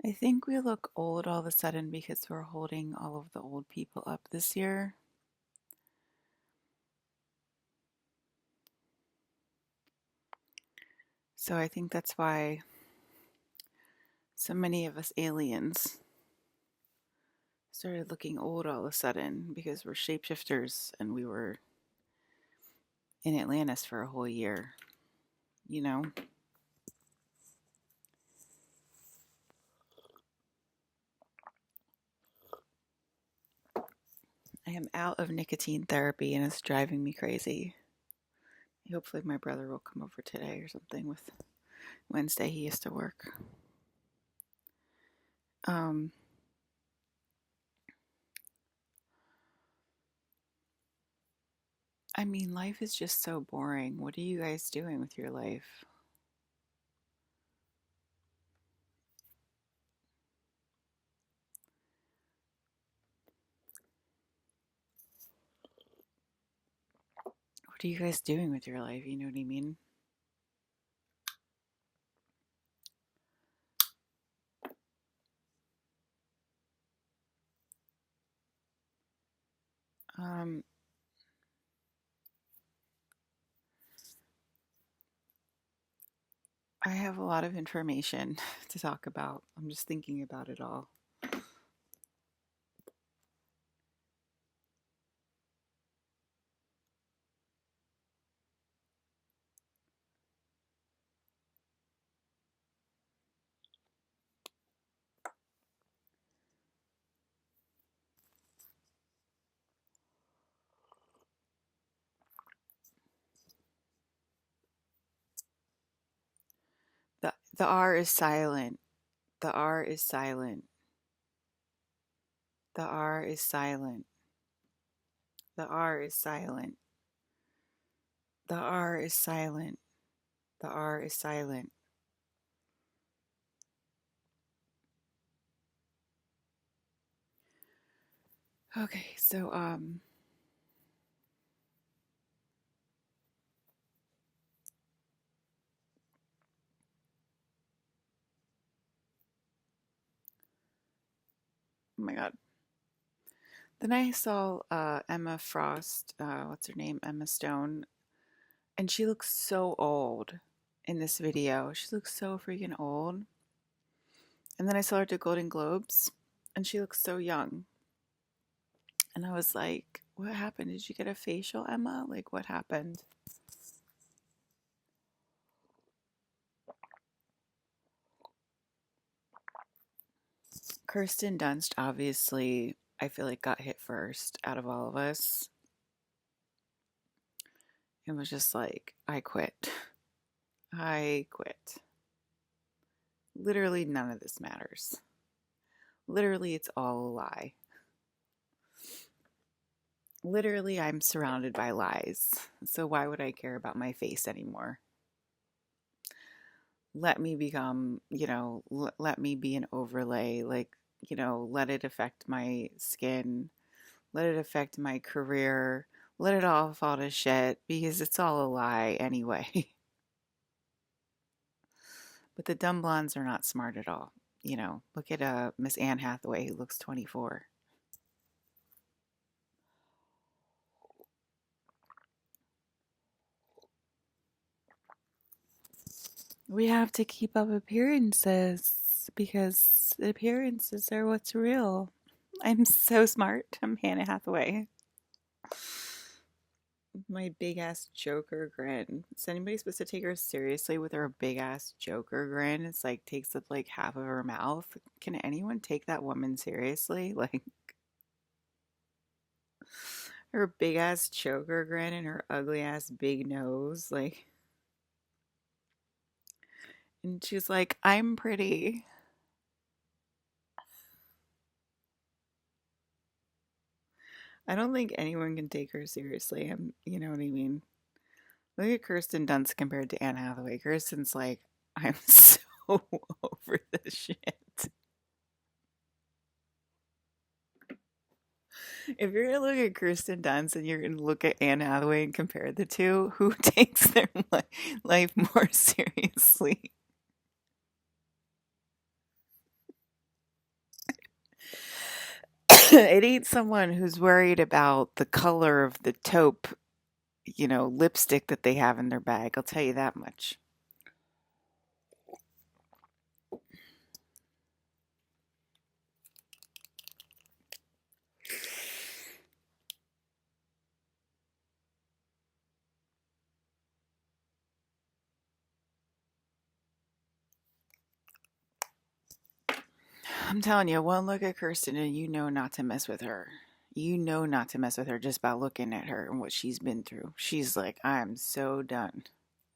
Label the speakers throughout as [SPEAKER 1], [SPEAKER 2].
[SPEAKER 1] I think we look old all of a sudden because we're holding all of the old people up this year. So I think that's why so many of us aliens started looking old all of a sudden because we're shapeshifters and we were in Atlantis for a whole year, you know? I am out of nicotine therapy and it's driving me crazy. Hopefully my brother will come over today or something with Wednesday he has to work. Um I mean, life is just so boring. What are you guys doing with your life? What are you guys doing with your life? You know what I mean? Um, I have a lot of information to talk about. I'm just thinking about it all. The R is silent. The R is silent. The R is silent. The R is silent. The R is silent. The R is silent. Okay, so oh my God. Then I saw Emma Frost, what's her name? Emma Stone, and she looks so old in this video. She looks so freaking old. And then I saw her at the Golden Globes, and she looks so young. And I was like, what happened? Did you get a facial, Emma? Like, what happened? Kirsten Dunst, obviously, I feel like got hit first out of all of us. It was just like, I quit. I quit. Literally, none of this matters. Literally, it's all a lie. Literally, I'm surrounded by lies. So why would I care about my face anymore? Let me become, let me be an overlay. Like, let it affect my skin. Let it affect my career. Let it all fall to shit because it's all a lie anyway. But the dumb blondes are not smart at all. Look at Miss Anne Hathaway who looks 24. We have to keep up appearances because appearances are what's real. I'm so smart. I'm Hannah Hathaway. My big ass Joker grin. Is anybody supposed to take her seriously with her big ass Joker grin? It's like takes up like half of her mouth. Can anyone take that woman seriously? Like her big ass Joker grin and her ugly ass big nose. Like, and she's like, I'm pretty. I don't think anyone can take her seriously. You know what I mean? Look at Kirsten Dunst compared to Anne Hathaway. Kirsten's like, I'm so over this shit. If you're gonna look at Kirsten Dunst and you're gonna look at Anne Hathaway and compare the two, who takes their life more seriously? It ain't someone who's worried about the color of the taupe, lipstick that they have in their bag. I'll tell you that much. I'm telling you, one look at Kirsten and you know not to mess with her. You know not to mess with her just by looking at her and what she's been through. She's like, I'm so done.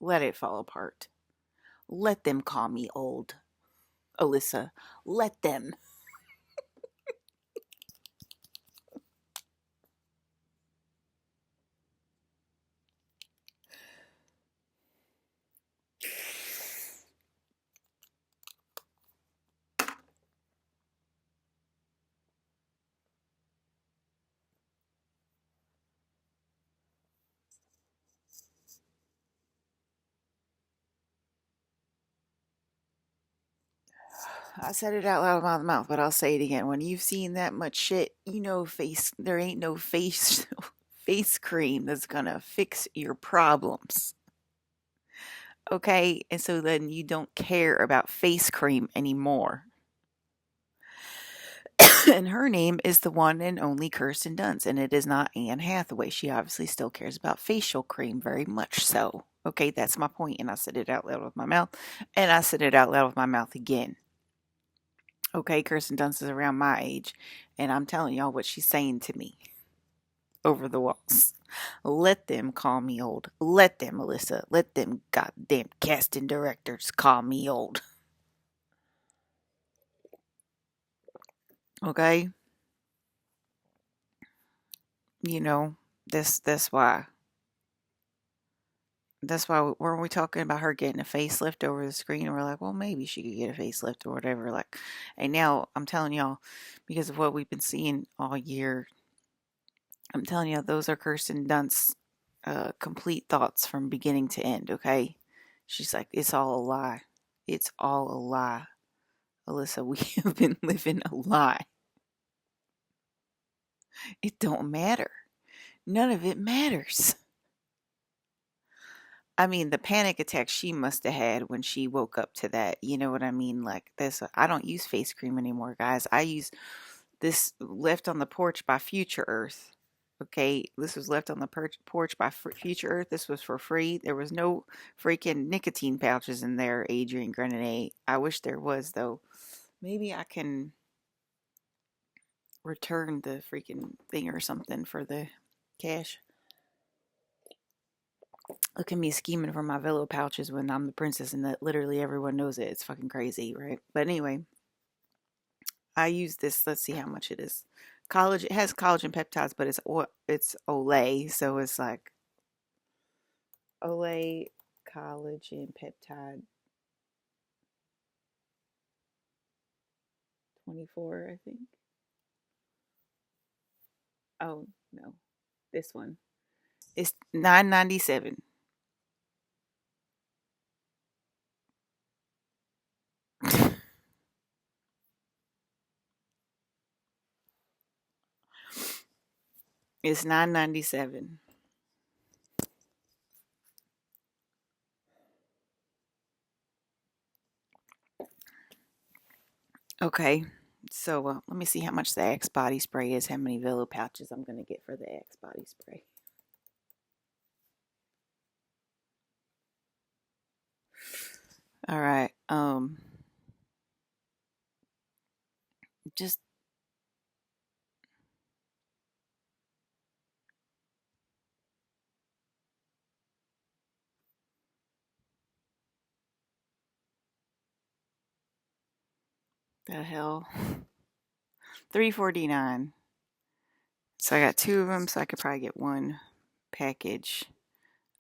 [SPEAKER 1] Let it fall apart. Let them call me old. Alyssa, let them. I said it out loud of my mouth, but I'll say it again. When you've seen that much shit, there ain't no face face cream that's gonna fix your problems. Okay? And so then you don't care about face cream anymore. And her name is the one and only Kirsten Dunst, and it is not Anne Hathaway. She obviously still cares about facial cream, very much so. Okay, that's my point, and I said it out loud with my mouth, and I said it out loud with my mouth again. Okay, Kirsten Dunst is around my age, and I'm telling y'all what she's saying to me over the walls. Let them call me old. Let them, Alyssa. Let them goddamn casting directors call me old. Okay? You know, that's why. That's why weren't we talking about her getting a facelift over the screen? And we're like, well, maybe she could get a facelift or whatever. Like, and now I'm telling y'all, because of what we've been seeing all year, I'm telling you, those are Kirsten Dunst's complete thoughts from beginning to end. Okay, she's like, it's all a lie. It's all a lie, Alyssa. We have been living a lie. It don't matter. None of it matters. I mean, the panic attack she must have had when she woke up to that. You know what I mean? Like this, I don't use face cream anymore, guys. I use this left on the porch by Future Earth. Okay, this was left on the porch by Future Earth. This was for free. There was no freaking nicotine pouches in there, Adrian Grenade. I wish there was, though. Maybe I can return the freaking thing or something for the cash. Look at me scheming for my Velo pouches when I'm the princess and that literally everyone knows it. It's fucking crazy, right? But anyway, I use this. Let's see how much it is. It has collagen peptides, but it's Olay, so it's like Olay collagen peptide 24, I think. Oh no, this one. It's $9.97. It's $9.97. Okay, so let me see how much the Axe body spray is. How many Velo pouches I'm gonna get for the Axe body spray. All right. Just the hell. $3.49. So I got two of them, so I could probably get one package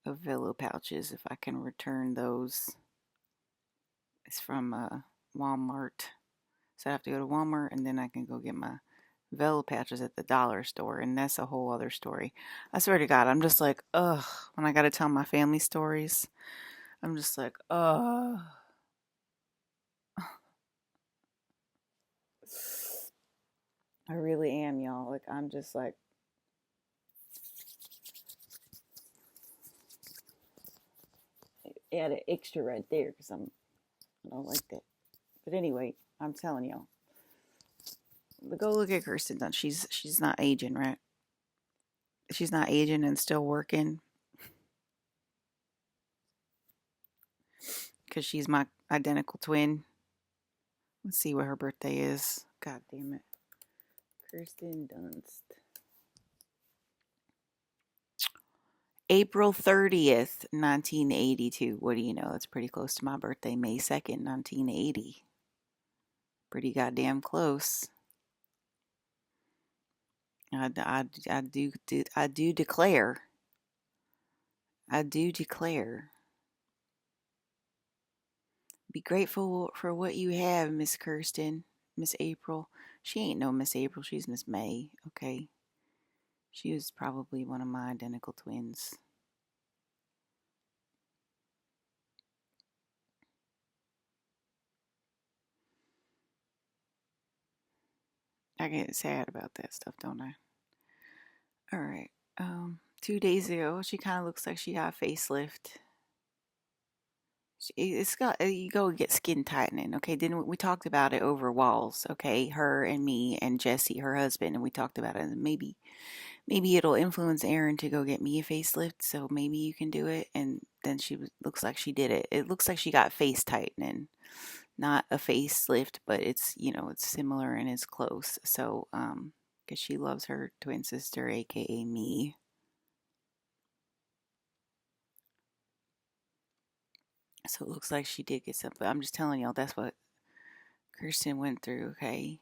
[SPEAKER 1] of Velo pouches if I can return those. It's from Walmart. So I have to go to Walmart and then I can go get my Velo patches at the dollar store, and that's a whole other story. I swear to God, I'm just like, ugh, when I gotta tell my family stories, I'm just like, ugh. I really am, y'all. Like, I'm just like, add an extra right there because I don't like that. But anyway, I'm telling y'all, go look at Kirsten Dunst. She's not aging, right? She's not aging and still working because she's my identical twin. Let's see what her birthday is. God damn it. Kirsten Dunst. April 30th, 1982. What do you know? That's pretty close to my birthday, May 2nd, 1980. Pretty goddamn close. I do declare. I do declare. Be grateful for what you have, Miss Kirsten. Miss April. She ain't no Miss April. She's Miss May. Okay. She was probably one of my identical twins. I get sad about that stuff, don't I? All right. 2 days ago, she kind of looks like she got a facelift. It's got you go get skin tightening, okay? Then we talked about it over walls, okay? Her and me and Jesse, her husband, and we talked about it. And maybe it'll influence Aaron to go get me a facelift, so maybe you can do it. And then looks like she did it. It looks like she got face tightening, not a facelift, but it's similar and it's close. So because she loves her twin sister, aka me. So it looks like she did get something. I'm just telling y'all that's what Kirsten went through, okay?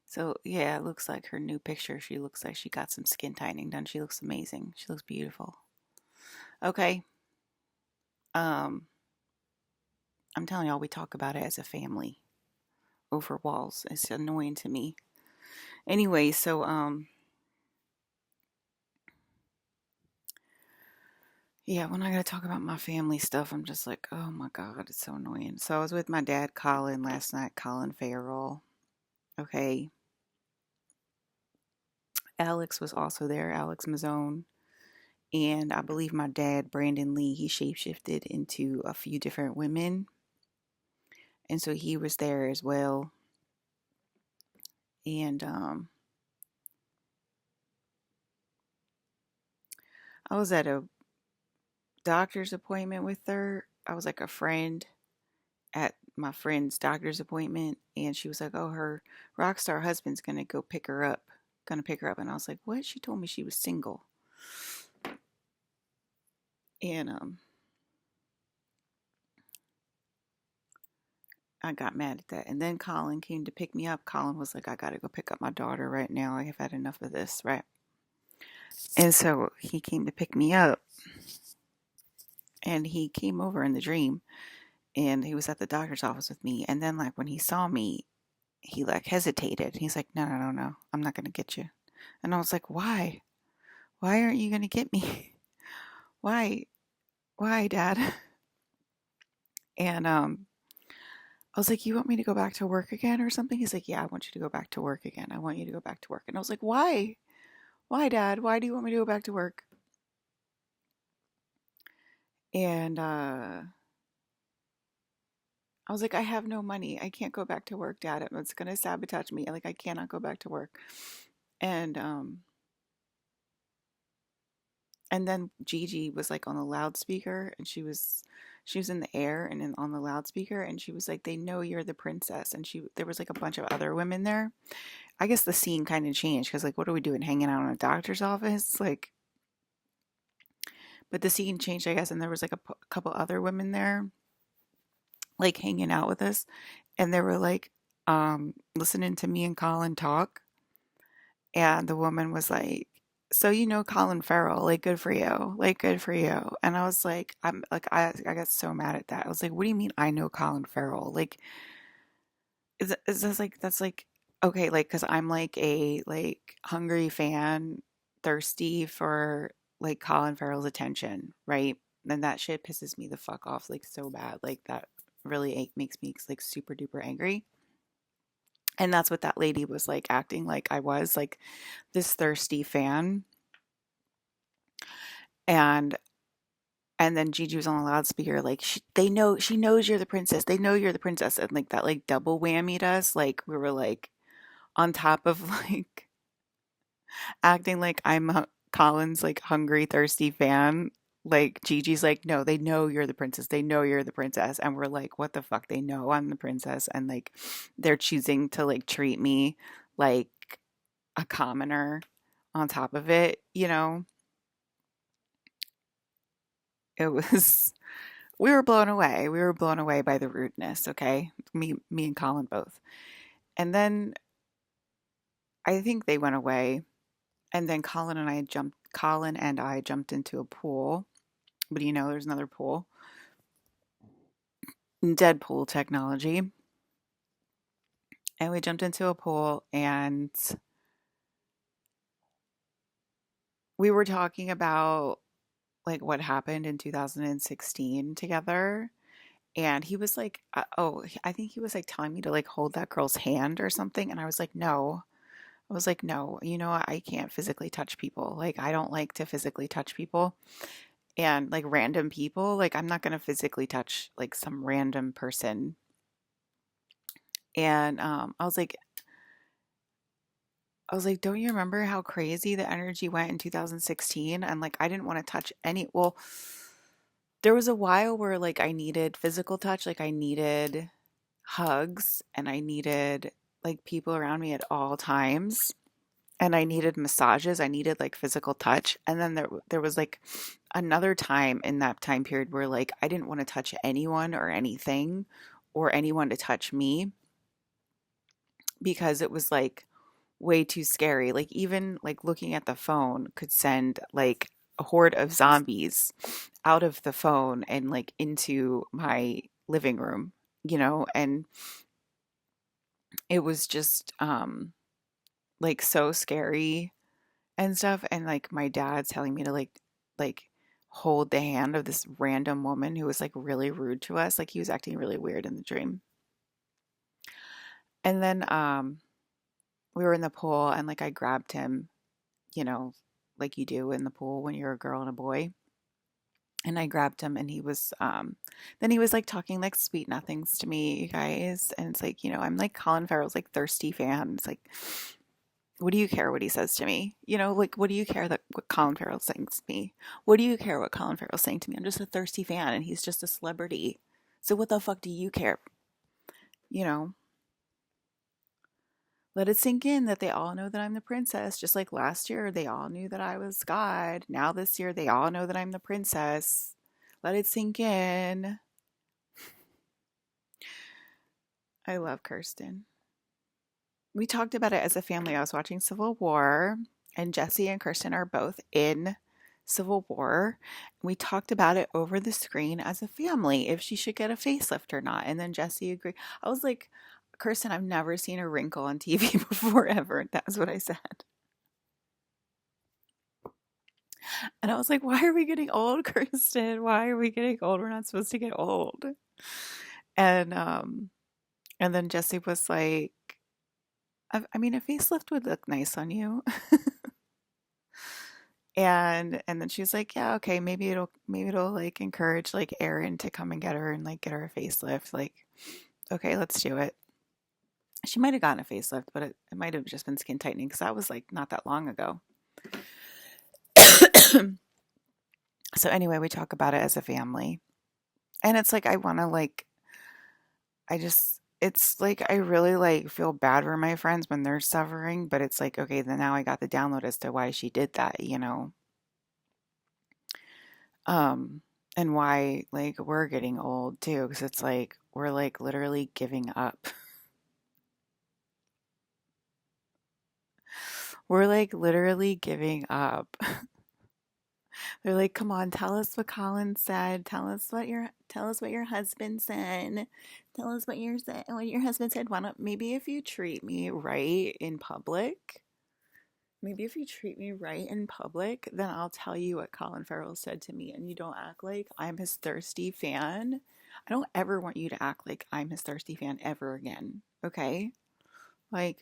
[SPEAKER 1] So yeah, it looks like her new picture. She looks like she got some skin tightening done. She looks amazing. She looks beautiful. Okay. Um, I'm telling y'all, we talk about it as a family over walls. It's annoying to me. Anyway, so yeah, when I gotta talk about my family stuff, I'm just like, oh my God, it's so annoying. So I was with my dad, Colin, last night, Colin Farrell. Okay. Alex was also there, Alex Mazzone. And I believe my dad, Brandon Lee, he shapeshifted into a few different women. And so he was there as well. And I was at a doctor's appointment with her. I was like a friend at my friend's doctor's appointment, and she was like, "Oh, her rock star husband's gonna go pick her up, gonna pick her up." And I was like, "What?" She told me she was single, and I got mad at that. And then Colin came to pick me up. Colin was like, "I gotta go pick up my daughter right now. I have had enough of this, right?" And so he came to pick me up, and he came over in the dream, and he was at the doctor's office with me. And then, like when he saw me, he like hesitated. He's like, "No, no, no, no, I'm not gonna get you." And I was like, "Why? Why aren't you gonna get me? Why? Why, Dad?" And I was like, "You want me to go back to work again or something?" He's like, "Yeah, I want you to go back to work again. I want you to go back to work." And I was like, "Why? Why, Dad? Why do you want me to go back to work?" And I was like, "I have no money. I can't go back to work, Dad. It's gonna sabotage me. Like I cannot go back to work." And and then Gigi was like on the loudspeaker, and she was in the air and on the loudspeaker, and she was like, "They know you're the princess." And there was like a bunch of other women there. I guess the scene kind of changed because like, what are we doing, hanging out in a doctor's office? Like, but the scene changed, I guess, and there was like a couple other women there, like hanging out with us, and they were like, listening to me and Colin talk, and the woman was like, "So you know Colin Farrell, like good for you, like good for you." And I was like, I got so mad at that. I was like, "What do you mean I know Colin Farrell? Like, is this like that's like okay, like because I'm like a like hungry fan, thirsty for like Colin Farrell's attention, right? And that shit pisses me the fuck off like so bad. Like that really makes me like super duper angry. And that's what that lady was like acting like I was like this thirsty fan. And then Gigi was on the loudspeaker like she knows you're the princess. They know you're the princess, and like that like double whammied us. Like we were like on top of like acting like Colin's like hungry, thirsty fan. Like Gigi's like, no, they know you're the princess. They know you're the princess. And we're like, what the fuck? They know I'm the princess. And like they're choosing to like treat me like a commoner on top of it, you know? It was we were blown away. We were blown away by the rudeness, okay? Me and Colin both. And then I think they went away. And then Colin and I jumped into a pool. But you know, there's another pool. Deadpool technology. And we jumped into a pool and we were talking about like what happened in 2016 together. And he was like, I think he was like telling me to like hold that girl's hand or something. And I was like, no. I was like, no, you know, I can't physically touch people. Like, I don't like to physically touch people and like random people. Like, I'm not going to physically touch like some random person. And I was like, don't you remember how crazy the energy went in 2016? And like, I didn't want to touch well, there was a while where like I needed physical touch, like I needed hugs and I needed like people around me at all times. And I needed massages. I needed like physical touch. And then there was like another time in that time period where like I didn't want to touch anyone or anything or anyone to touch me because it was like way too scary. Like even like looking at the phone could send like a horde of zombies out of the phone and like into my living room, you know, and it was just like so scary and stuff. And like my dad telling me to like hold the hand of this random woman who was like really rude to us. Like he was acting really weird in the dream. And then we were in the pool and like I grabbed him, you know, like you do in the pool when you're a girl and a boy. And I grabbed him and he was then he was like talking like sweet nothings to me, you guys. And it's like, you know, I'm like Colin Farrell's like thirsty fan. It's like, what do you care what he says to me? You know, like what do you care that what Colin Farrell's saying to me? What do you care what Colin Farrell's saying to me? I'm just a thirsty fan and he's just a celebrity. So what the fuck do you care? You know, let it sink in that they all know that I'm the princess. Just like last year, they all knew that I was God. Now this year, they all know that I'm the princess. Let it sink in. I love Kirsten. We talked about it as a family. I was watching Civil War, and Jesse and Kirsten are both in Civil War. We talked about it over the screen as a family, if she should get a facelift or not. And then Jesse agreed. I was like, Kirsten, I've never seen a wrinkle on TV before ever. That's what I said. And I was like, why are we getting old, Kirsten? Why are we getting old? We're not supposed to get old. And then Jesse was like, I mean, a facelift would look nice on you. And then she was like, yeah, okay, maybe it'll like encourage like Erin to come and get her and like get her a facelift. Like, okay, let's do it. She might have gotten a facelift, but it might have just been skin tightening because that was like not that long ago. So anyway, we talk about it as a family. And it's like I want to like it's like I really like feel bad for my friends when they're suffering, but it's like okay, then now I got the download as to why she did that, you know. Um and why like we're getting old too because it's like we're like literally giving up. We're like literally giving up. They're like, "Come on, tell us what Colin said. Tell us what your husband said. Tell us what your husband said. Why not maybe if you treat me right in public, maybe if you treat me right in public, then I'll tell you what Colin Farrell said to me and you don't act like I'm his thirsty fan. I don't ever want you to act like I'm his thirsty fan ever again. Okay? Like,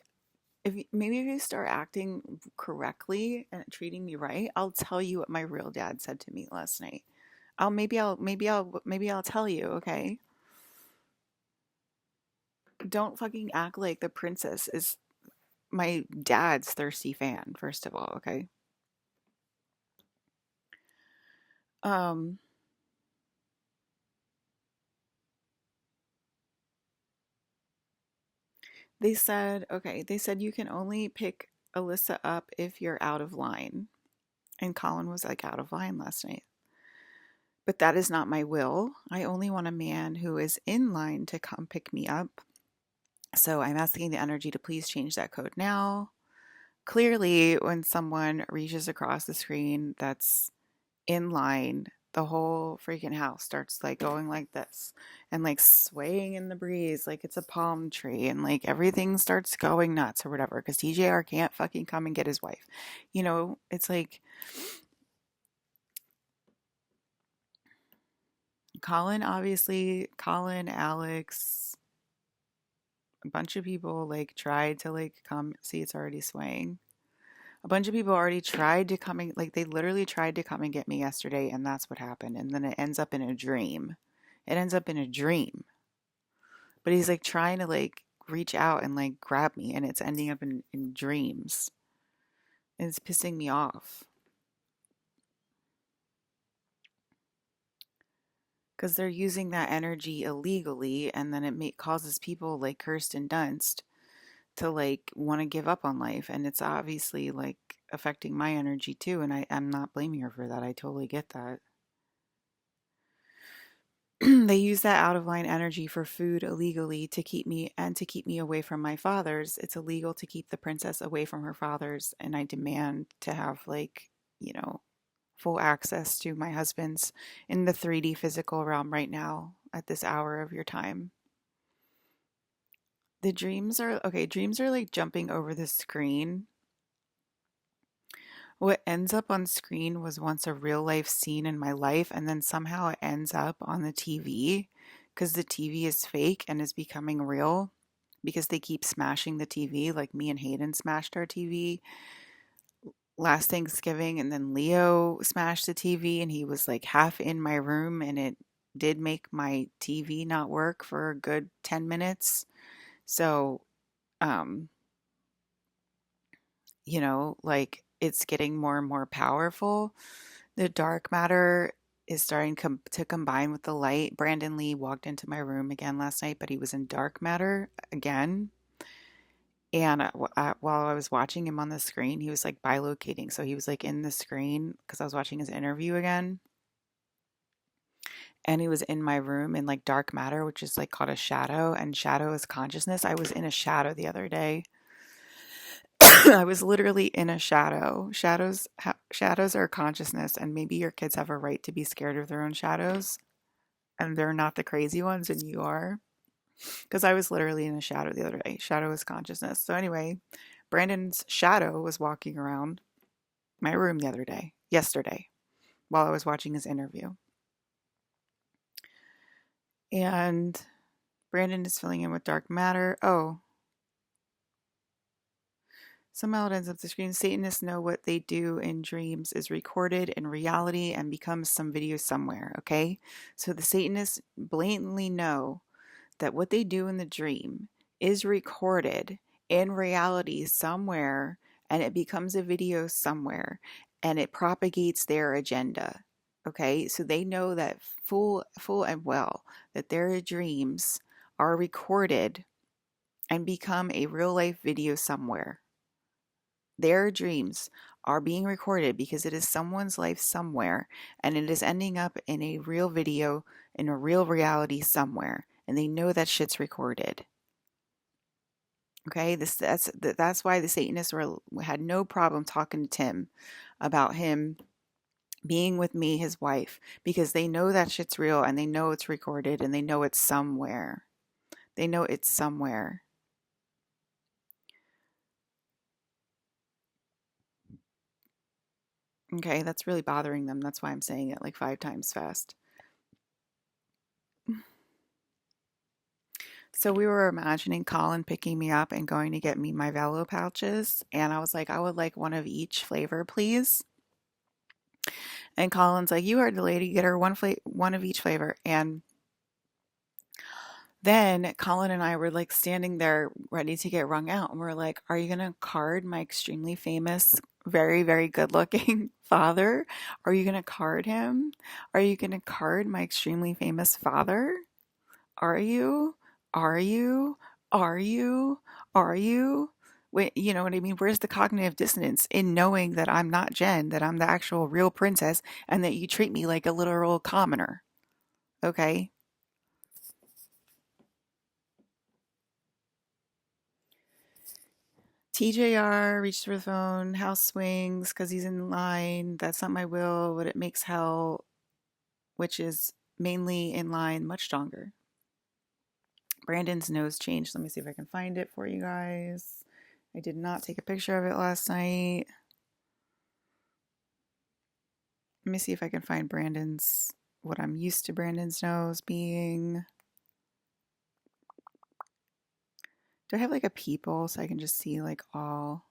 [SPEAKER 1] maybe if you start acting correctly and treating me right, I'll tell you what my real dad said to me last night. Maybe I'll tell you, okay? Don't fucking act like the princess is my dad's thirsty fan, first of all, okay? Um they said you can only pick Alyssa up if you're out of line. And Colin was like out of line last night. But that is not my will. I only want a man who is in line to come pick me up. So I'm asking the energy to please change that code now. Clearly, when someone reaches across the screen that's in line, the whole freaking house starts like going like this and like swaying in the breeze like it's a palm tree and like everything starts going nuts or whatever because TJR can't fucking come and get his wife. You know, it's like Colin, Alex, a bunch of people like tried to like come see it's already swaying. A bunch of people already tried to come and like they literally tried to come and get me yesterday and that's what happened. And then it ends up in a dream. It ends up in a dream. But he's like trying to like reach out and like grab me and it's ending up in dreams. And it's pissing me off. Because they're using that energy illegally and then causes people like Kirsten Dunst to like want to give up on life and it's obviously like affecting my energy too and I'm not blaming her for that. I totally get that. They use that out of line energy for food illegally to keep me away from my father's. It's illegal to keep the princess away from her father's and I demand to have like, you know, full access to my husband's in the 3D physical realm right now at this hour of your time. The dreams are okay, dreams are like jumping over the screen. What ends up on screen was once a real life scene in my life, and then somehow it ends up on the TV because the TV is fake and is becoming real because they keep smashing the TV. Like me and Hayden smashed our TV last Thanksgiving, and then Leo smashed the TV, and he was like half in my room, and it did make my TV not work for a good 10 minutes. So, um, you know, like it's getting more and more powerful. The dark matter is starting to combine with the light. Brandon Lee walked into my room again last night, but he was in dark matter again. And while I was watching him on the screen, he was like bilocating. So he was like in the screen because I was watching his interview again. And he was in my room in like dark matter, which is like called a shadow. And shadow is consciousness. I was in a shadow the other day. I was literally in a shadow. Shadows are consciousness, and maybe your kids have a right to be scared of their own shadows, and they're not the crazy ones, and you are. Because I was literally in a shadow the other day. Shadow is consciousness. So anyway, Brandon's shadow was walking around my room yesterday, while I was watching his interview, and Brandon is filling in with dark matter. Oh, somehow it ends up the screen. Satanists know what they do in dreams is recorded in reality and becomes some video somewhere, okay? So the Satanists blatantly know that what they do in the dream is recorded in reality somewhere and it becomes a video somewhere and it propagates their agenda. Okay? So they know that full and well that their dreams are recorded and become a real life video somewhere. Their dreams are being recorded because it is someone's life somewhere and it is ending up in a real video in a real reality somewhere and they know that shit's recorded. Okay, that's why the Satanists had no problem talking to Tim about him being with me, his wife, because they know that shit's real and they know it's recorded and they know it's somewhere. They know it's somewhere. Okay, that's really bothering them. That's why I'm saying it like 5 times fast. So we were imagining Colin picking me up and going to get me my Velo pouches. And I was like, I would like one of each flavor, please. And Colin's like, you heard the lady, get her one of each flavor. And then Colin and I were like standing there ready to get wrung out. And we're like, are you going to card my extremely famous, very, very good looking father? Are you going to card him? Are you going to card my extremely famous father? Are you? Are you? Are you? Are you? Wait, you know what I mean? Where's the cognitive dissonance in knowing that I'm not Jen, that I'm the actual real princess, and that you treat me like a literal commoner? Okay? TJR reaches for the phone, house swings because he's in line. That's not my will, but it makes hell, which is mainly in line, much stronger. Brandon's nose changed. Let me see if I can find it for you guys. I did not take a picture of it last night. Let me see if I can find Brandon's, what I'm used to Brandon's nose being. Do I have like a people so I can just see like all,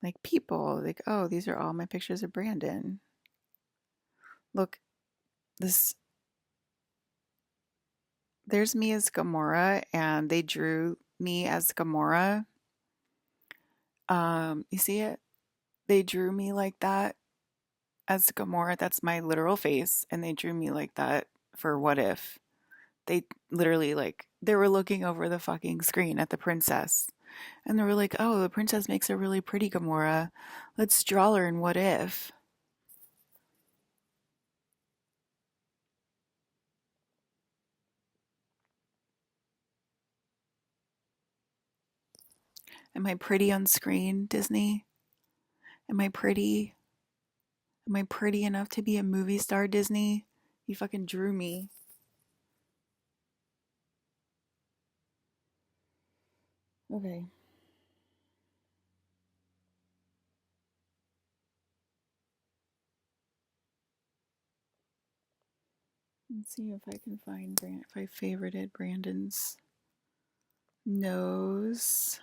[SPEAKER 1] like people, like, oh, these are all my pictures of Brandon. Look, this, there's me as Gamora, and they drew me as Gamora. You see it? They drew me like that as Gamora. That's my literal face, and they drew me like that for What If. They literally like they were looking over the fucking screen at the princess, and they were like, "Oh, the princess makes a really pretty Gamora. Let's draw her in What If." Am I pretty on screen, Disney? Am I pretty? Am I pretty enough to be a movie star, Disney? You fucking drew me. Okay. Let's see if I can find if I favorited Brandon's nose.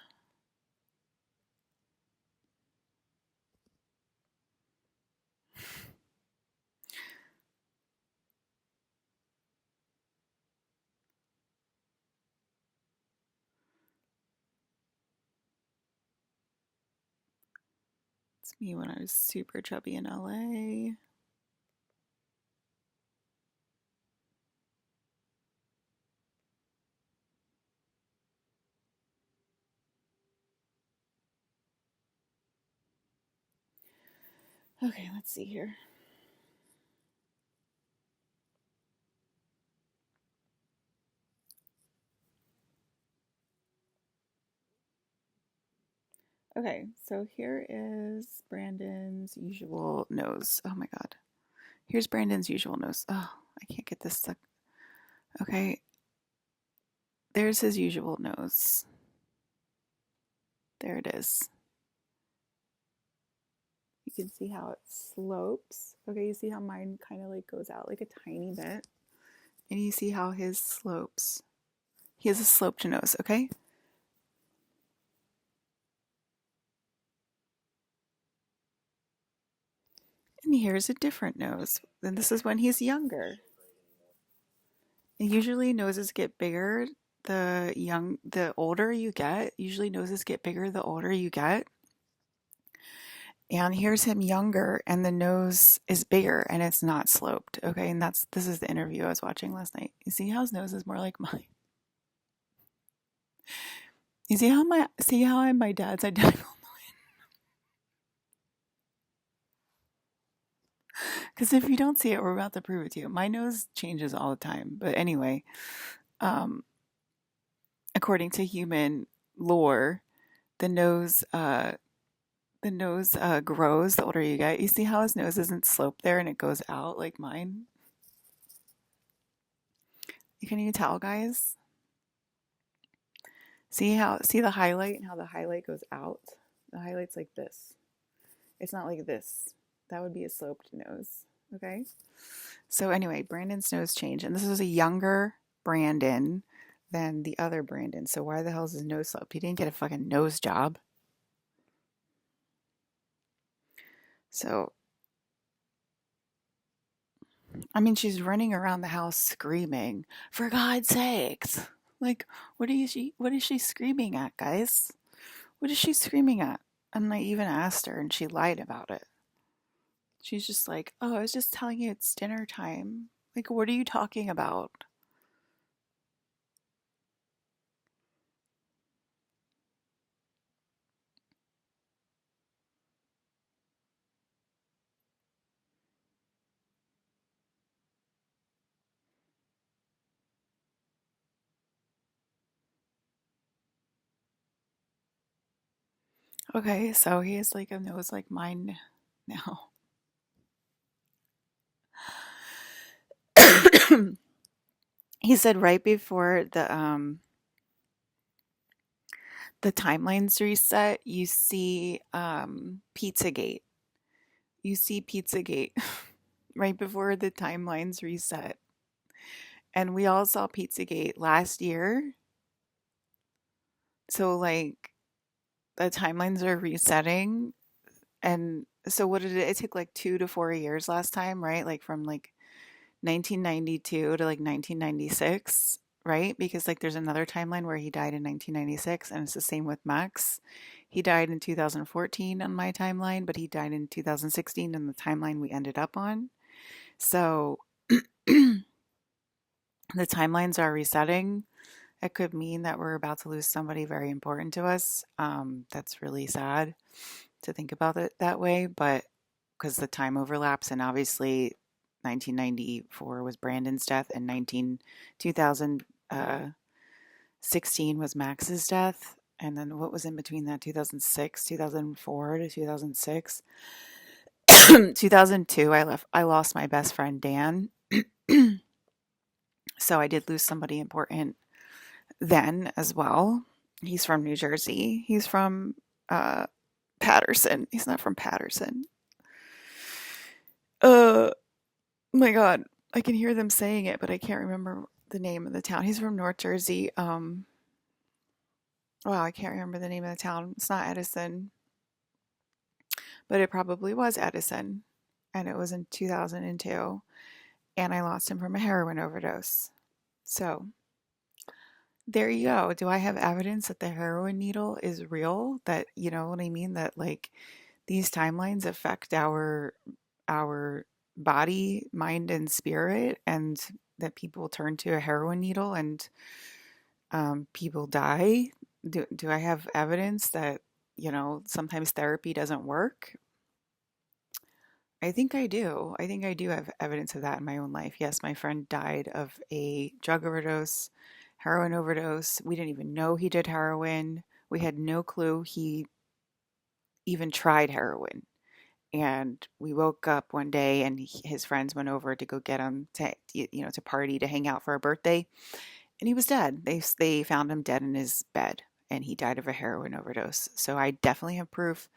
[SPEAKER 1] It's me when I was super chubby in LA. Okay, let's see here. Okay, so here is Brandon's usual nose. Oh my god. Here's Brandon's usual nose. Oh, I can't get this stuck. Okay, there's his usual nose. There it is. You can see how it slopes. Okay, you see how mine kind of like goes out like a tiny bit. And you see how his slopes. He has a sloped nose, okay? And here's a different nose. And this is when he's younger. And usually noses get bigger the older you get. Usually noses get bigger the older you get. And here's him younger, and the nose is bigger and it's not sloped. Okay, and this is the interview I was watching last night. You see how his nose is more like mine. You see how I'm my dad's identical? Because if you don't see it, we're about to prove it to you. My nose changes all the time. But anyway, um, according to human lore, the nose grows the older you get. You see how his nose isn't sloped there and it goes out like mine? Can you tell, guys? See the highlight and how the highlight goes out? The highlight's like this. It's not like this. That would be a sloped nose. Okay. So anyway, Brandon's nose changed, and this is a younger Brandon than the other Brandon. So why the hell is his nose sloped? He didn't get a fucking nose job. So I mean, she's running around the house screaming, "For God's sakes!" Like, what is she screaming at, guys? What is she screaming at? And I even asked her, and she lied about it. She's just like, "Oh, I was just telling you it's dinner time." Like, what are you talking about? Okay, so he has like a nose like mine now. He said right before the timelines reset, you see Pizzagate. You see Pizzagate right before the timelines reset. And we all saw Pizzagate last year. So like the timelines are resetting. And so what did it took like 2 to 4 years last time, right? Like from like 1992 to like 1996, right? Because like there's another timeline where he died in 1996, and it's the same with Max. He died in 2014 on my timeline, but he died in 2016 in the timeline we ended up on. So the timelines are resetting. It could mean that we're about to lose somebody very important to us. That's really sad to think about it that way, but because the time overlaps, and obviously 1994 was Brandon's death, and 2016 was Max's death. And then what was in between that? 2006, 2004 to 2006. 2002, I lost my best friend Dan. So I did lose somebody important then as well. He's from New Jersey. He's from Patterson. He's not from Patterson. My God, I can hear them saying it, but I can't remember the name of the town. He's from North Jersey. Wow, I can't remember the name of the town. It's not Edison, but it probably was Edison, and it was in 2002. And I lost him from a heroin overdose. So there you go. Do I have evidence that the heroin needle is real? That, you know what I mean? That like these timelines affect our body, mind, and spirit, and that people turn to a heroin needle and people die. Do I have evidence that, sometimes therapy doesn't work? I think I do. I think I do have evidence of that in my own life. Yes, my friend died of a drug overdose, heroin overdose. We didn't even know he did heroin. We had no clue he even tried heroin. And we woke up one day, and his friends went over to go get him to party, to hang out for a birthday, and he was dead. They found him dead in his bed, and he died of a heroin overdose. So I definitely have proof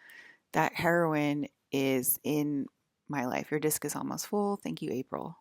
[SPEAKER 1] that heroin is in my life. Your disc is almost full. Thank you, April.